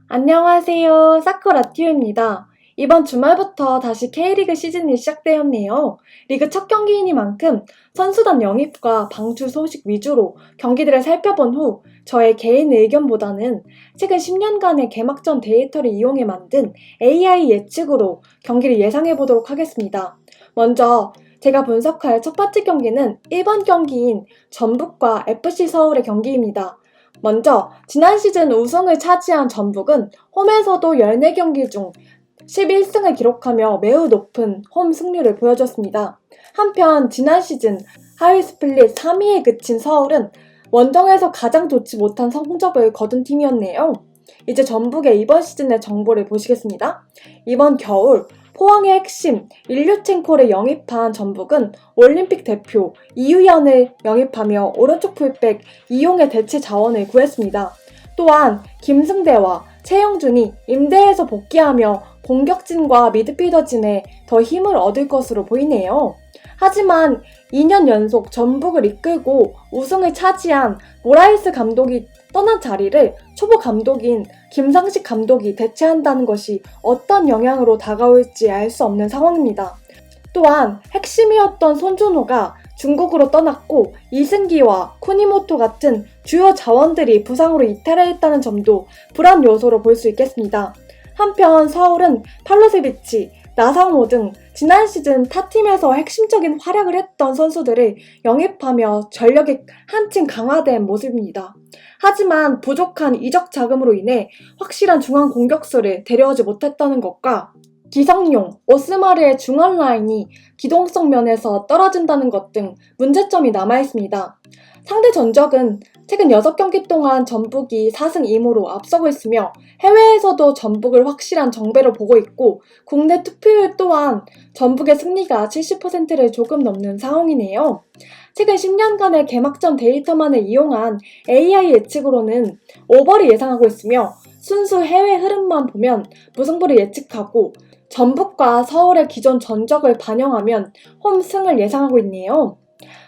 안녕하세요. 사쿠라티오입니다. 이번 주말부터 다시 K리그 시즌이 시작되었네요. 리그 첫 경기이니만큼 선수단 영입과 방출 소식 위주로 경기들을 살펴본 후 저의 개인 의견보다는 최근 10년간의 개막전 데이터를 이용해 만든 AI 예측으로 경기를 예상해 보도록 하겠습니다. 먼저 제가 분석할 첫 번째 경기는 1번 경기인 전북과 FC 서울의 경기입니다. 먼저 지난 시즌 우승을 차지한 전북은 홈에서도 14경기 중 11승을 기록하며 매우 높은 홈 승률을 보여줬습니다. 한편 지난 시즌 하위 스플릿 3위에 그친 서울은 원정에서 가장 좋지 못한 성적을 거둔 팀이었네요. 이제 전북의 이번 시즌의 정보를 보시겠습니다. 이번 겨울 포항의 핵심 일류첸코를 영입한 전북은 올림픽 대표 이유연을 영입하며 오른쪽 풀백 이용의 대체 자원을 구했습니다. 또한 김승대와 최영준이 임대에서 복귀하며 공격진과 미드필더진에 더 힘을 얻을 것으로 보이네요. 하지만 2년 연속 전북을 이끌고 우승을 차지한 모라이스 감독이 떠난 자리를 초보 감독인 김상식 감독이 대체한다는 것이 어떤 영향으로 다가올지 알 수 없는 상황입니다. 또한 핵심이었던 손준호가 중국으로 떠났고 이승기와 쿠니모토 같은 주요 자원들이 부상으로 이탈했다는 점도 불안 요소로 볼 수 있겠습니다. 한편 서울은 팔로세비치, 나상호 등 지난 시즌 타팀에서 핵심적인 활약을 했던 선수들을 영입하며 전력이 한층 강화된 모습입니다. 하지만 부족한 이적 자금으로 인해 확실한 중앙 공격수를 데려오지 못했다는 것과 기성용, 오스마르의 중앙 라인이 기동성 면에서 떨어진다는 것 등 문제점이 남아있습니다. 상대 전적은 최근 6경기 동안 전북이 4승 2무로 앞서고 있으며 해외에서도 전북을 확실한 정배로 보고 있고 국내 투표율 또한 전북의 승리가 70%를 조금 넘는 상황이네요. 최근 10년간의 개막전 데이터만을 이용한 AI 예측으로는 오버를 예상하고 있으며 순수 해외 흐름만 보면 무승부를 예측하고 전북과 서울의 기존 전적을 반영하면 홈승을 예상하고 있네요.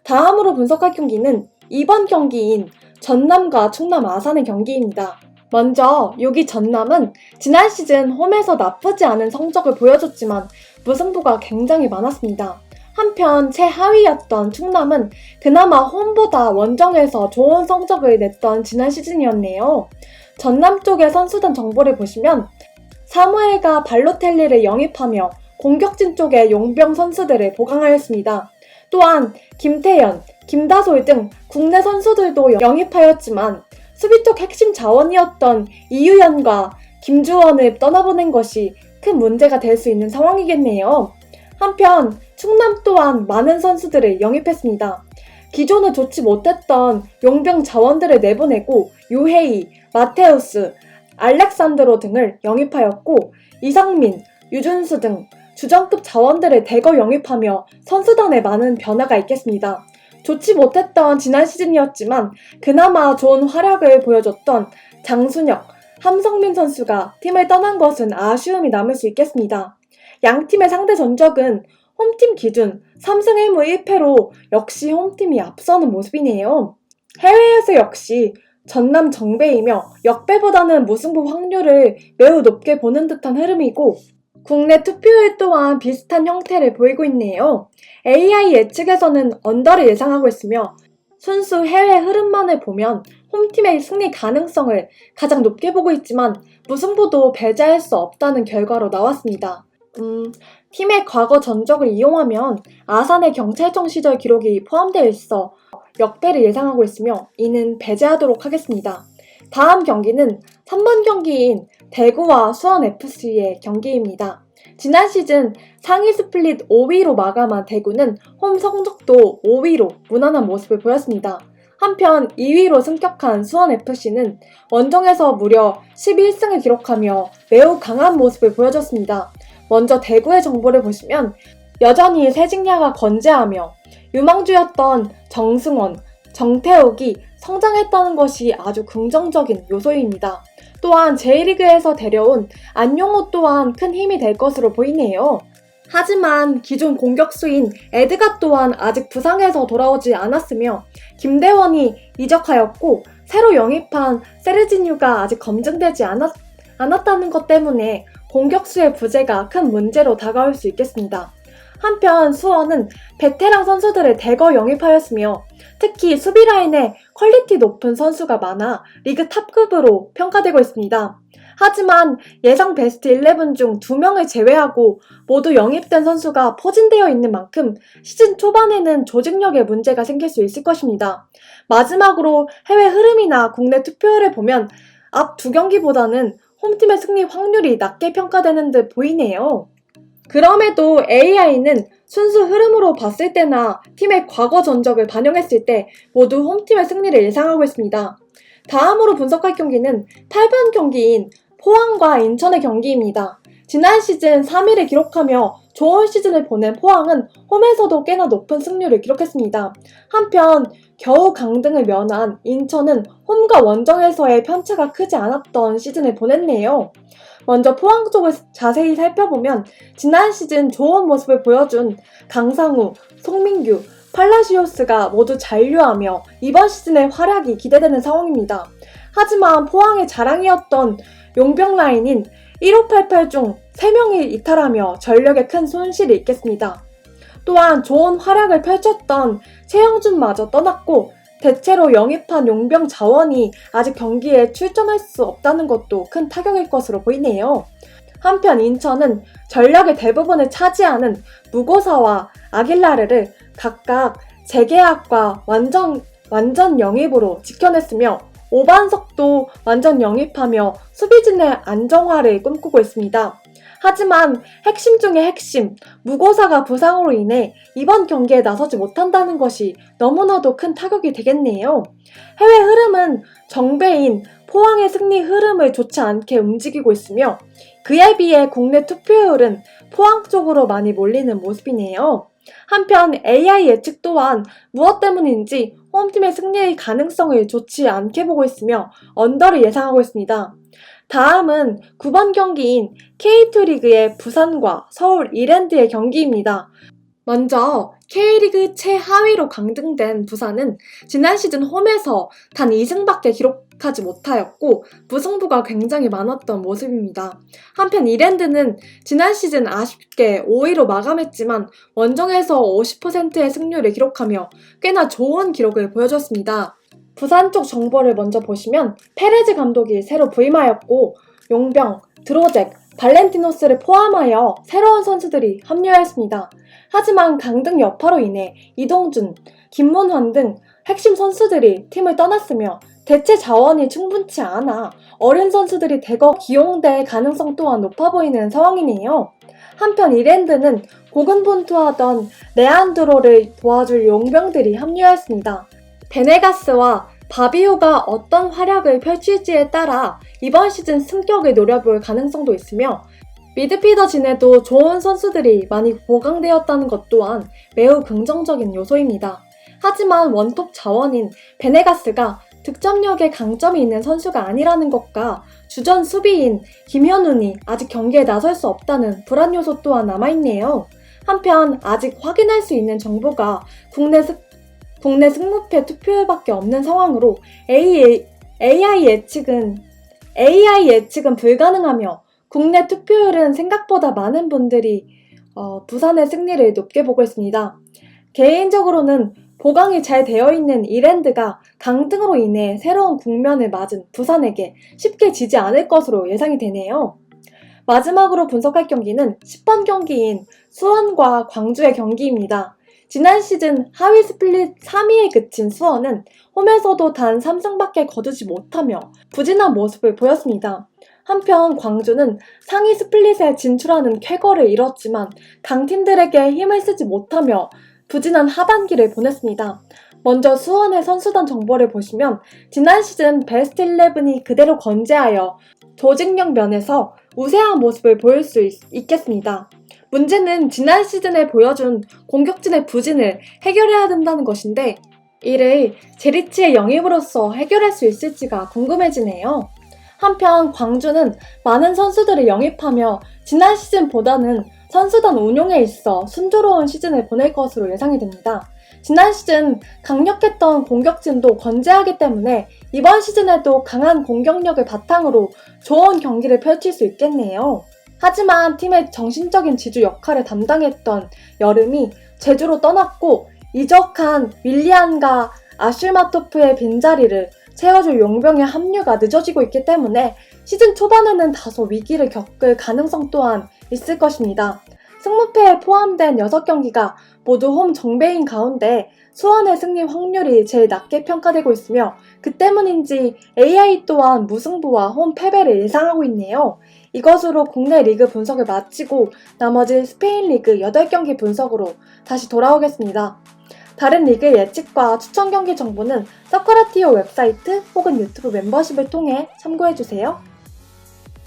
다음으로 분석할 경기는 이번 경기인 전남과 충남 아산의 경기입니다. 먼저 6위 전남은 지난 시즌 홈에서 나쁘지 않은 성적을 보여줬지만 무승부가 굉장히 많았습니다. 한편 최하위였던 충남은 그나마 홈보다 원정에서 좋은 성적을 냈던 지난 시즌이었네요. 전남 쪽의 선수단 정보를 보시면 사무엘과 발로텔리를 영입하며 공격진 쪽의 용병 선수들을 보강하였습니다. 또한 김태현, 김다솔 등 국내 선수들도 영입하였지만 수비 쪽 핵심 자원이었던 이유연과 김주원을 떠나보낸 것이 큰 문제가 될 수 있는 상황이겠네요. 한편 충남 또한 많은 선수들을 영입했습니다. 기존에 좋지 못했던 용병 자원들을 내보내고 유헤이, 마테우스, 알렉산드로 등을 영입하였고 이상민, 유준수 등 주전급 자원들을 대거 영입하며 선수단에 많은 변화가 있겠습니다. 좋지 못했던 지난 시즌이었지만 그나마 좋은 활약을 보여줬던 장순혁, 함성민 선수가 팀을 떠난 것은 아쉬움이 남을 수 있겠습니다. 양 팀의 상대 전적은 홈팀 기준 3승 1무 1패로 역시 홈팀이 앞서는 모습이네요. 해외에서 역시 전남 정배이며 역배보다는 무승부 확률을 매우 높게 보는 듯한 흐름이고 국내 투표율 또한 비슷한 형태를 보이고 있네요. AI 예측에서는 언더를 예상하고 있으며 순수 해외 흐름만을 보면 홈팀의 승리 가능성을 가장 높게 보고 있지만 무승부도 배제할 수 없다는 결과로 나왔습니다. 팀의 과거 전적을 이용하면 아산의 경찰청 시절 기록이 포함되어 있어 역배를 예상하고 있으며 이는 배제하도록 하겠습니다. 다음 경기는 3번 경기인 대구와 수원FC의 경기입니다. 지난 시즌 상위 스플릿 5위로 마감한 대구는 홈 성적도 5위로 무난한 모습을 보였습니다. 한편 2위로 승격한 수원FC는 원정에서 무려 11승을 기록하며 매우 강한 모습을 보여줬습니다. 먼저 대구의 정보를 보시면 여전히 세징야가 건재하며 유망주였던 정승원, 정태욱이 성장했다는 것이 아주 긍정적인 요소입니다. 또한 J리그에서 데려온 안용호 또한 큰 힘이 될 것으로 보이네요. 하지만 기존 공격수인 에드가 또한 아직 부상에서 돌아오지 않았으며 김대원이 이적하였고 새로 영입한 세르지뉴가 아직 검증되지 않았다는 것 때문에 공격수의 부재가 큰 문제로 다가올 수 있겠습니다. 한편 수원은 베테랑 선수들을 대거 영입하였으며 특히 수비 라인에 퀄리티 높은 선수가 많아 리그 탑급으로 평가되고 있습니다. 하지만 예상 베스트 11 중 2명을 제외하고 모두 영입된 선수가 포진되어 있는 만큼 시즌 초반에는 조직력에 문제가 생길 수 있을 것입니다. 마지막으로 해외 흐름이나 국내 투표율을 보면 앞 2경기보다는 홈팀의 승리 확률이 낮게 평가되는 듯 보이네요. 그럼에도 AI는 순수 흐름으로 봤을 때나 팀의 과거 전적을 반영했을 때 모두 홈팀의 승리를 예상하고 있습니다. 다음으로 분석할 경기는 8번 경기인 포항과 인천의 경기입니다. 지난 시즌 3위를 기록하며 좋은 시즌을 보낸 포항은 홈에서도 꽤나 높은 승률을 기록했습니다. 한편 겨우 강등을 면한 인천은 홈과 원정에서의 편차가 크지 않았던 시즌을 보냈네요. 먼저 포항 쪽을 자세히 살펴보면 지난 시즌 좋은 모습을 보여준 강상우, 송민규, 팔라시오스가 모두 잔류하며 이번 시즌의 활약이 기대되는 상황입니다. 하지만 포항의 자랑이었던 용병 라인인 1588 중 3명이 이탈하며 전력에 큰 손실이 있겠습니다. 또한 좋은 활약을 펼쳤던 최영준마저 떠났고 대체로 영입한 용병 자원이 아직 경기에 출전할 수 없다는 것도 큰 타격일 것으로 보이네요. 한편 인천은 전력의 대부분을 차지하는 무고사와 아길라르를 각각 재계약과 완전 영입으로 지켜냈으며 오반석도 완전 영입하며 수비진의 안정화를 꿈꾸고 있습니다. 하지만 핵심 중의 핵심, 무고사가 부상으로 인해 이번 경기에 나서지 못한다는 것이 너무나도 큰 타격이 되겠네요. 해외 흐름은 정배인 포항의 승리 흐름을 좋지 않게 움직이고 있으며 그에 비해 국내 투표율은 포항 쪽으로 많이 몰리는 모습이네요. 한편 AI 예측 또한 무엇 때문인지 홈팀의 승리의 가능성을 좋지 않게 보고 있으며 언더를 예상하고 있습니다. 다음은 9번 경기인 K2 리그의 부산과 서울 이랜드의 경기입니다. 먼저 K리그 최하위로 강등된 부산은 지난 시즌 홈에서 단 2승밖에 기록하지 못하였고 무승부가 굉장히 많았던 모습입니다. 한편 이랜드는 지난 시즌 아쉽게 5위로 마감했지만 원정에서 50%의 승률을 기록하며 꽤나 좋은 기록을 보여줬습니다. 부산 쪽 정보를 먼저 보시면 페레즈 감독이 새로 부임하였고 용병, 드로잭, 발렌티노스를 포함하여 새로운 선수들이 합류하였습니다. 하지만 강등 여파로 인해 이동준, 김문환 등 핵심 선수들이 팀을 떠났으며 대체 자원이 충분치 않아 어린 선수들이 대거 기용될 가능성 또한 높아 보이는 상황이네요. 한편 이랜드는 고군분투하던 레안드로를 도와줄 용병들이 합류하였습니다. 베네가스와 바비오가 어떤 활약을 펼칠지에 따라 이번 시즌 승격을 노려볼 가능성도 있으며 미드필더진에도 좋은 선수들이 많이 보강되었다는 것 또한 매우 긍정적인 요소입니다. 하지만 원톱 자원인 베네가스가 득점력에 강점이 있는 선수가 아니라는 것과 주전 수비인 김현훈이 아직 경기에 나설 수 없다는 불안 요소 또한 남아있네요. 한편 아직 확인할 수 있는 정보가 국내 승무패 투표율밖에 없는 상황으로 AI 예측은 불가능하며 국내 투표율은 생각보다 많은 분들이 부산의 승리를 높게 보고 있습니다. 개인적으로는 보강이 잘 되어 있는 이랜드가 강등으로 인해 새로운 국면을 맞은 부산에게 쉽게 지지 않을 것으로 예상이 되네요. 마지막으로 분석할 경기는 10번 경기인 수원과 광주의 경기입니다. 지난 시즌 하위 스플릿 3위에 그친 수원은 홈에서도 단 3승밖에 거두지 못하며 부진한 모습을 보였습니다. 한편 광주는 상위 스플릿에 진출하는 쾌거를 이뤘지만 강팀들에게 힘을 쓰지 못하며 부진한 하반기를 보냈습니다. 먼저 수원의 선수단 정보를 보시면 지난 시즌 베스트 11이 그대로 건재하여 조직력 면에서 우세한 모습을 보일 수 있겠습니다. 문제는 지난 시즌에 보여준 공격진의 부진을 해결해야 된다는 것인데 이를 제리치의 영입으로서 해결할 수 있을지가 궁금해지네요. 한편 광주는 많은 선수들을 영입하며 지난 시즌보다는 선수단 운용에 있어 순조로운 시즌을 보낼 것으로 예상이 됩니다. 지난 시즌 강력했던 공격진도 건재하기 때문에 이번 시즌에도 강한 공격력을 바탕으로 좋은 경기를 펼칠 수 있겠네요. 하지만 팀의 정신적인 지주 역할을 담당했던 여름이 제주로 떠났고 이적한 윌리안과 아슐마토프의 빈자리를 채워줄 용병의 합류가 늦어지고 있기 때문에 시즌 초반에는 다소 위기를 겪을 가능성 또한 있을 것입니다. 승무패에 포함된 6경기가 모두 홈 정배인 가운데 수원의 승리 확률이 제일 낮게 평가되고 있으며 그 때문인지 AI 또한 무승부와 홈 패배를 예상하고 있네요. 이것으로 국내 리그 분석을 마치고 나머지 스페인 리그 8경기 분석으로 다시 돌아오겠습니다. 다른 리그의 예측과 추천 경기 정보는 서커라티오 웹사이트 혹은 유튜브 멤버십을 통해 참고해주세요.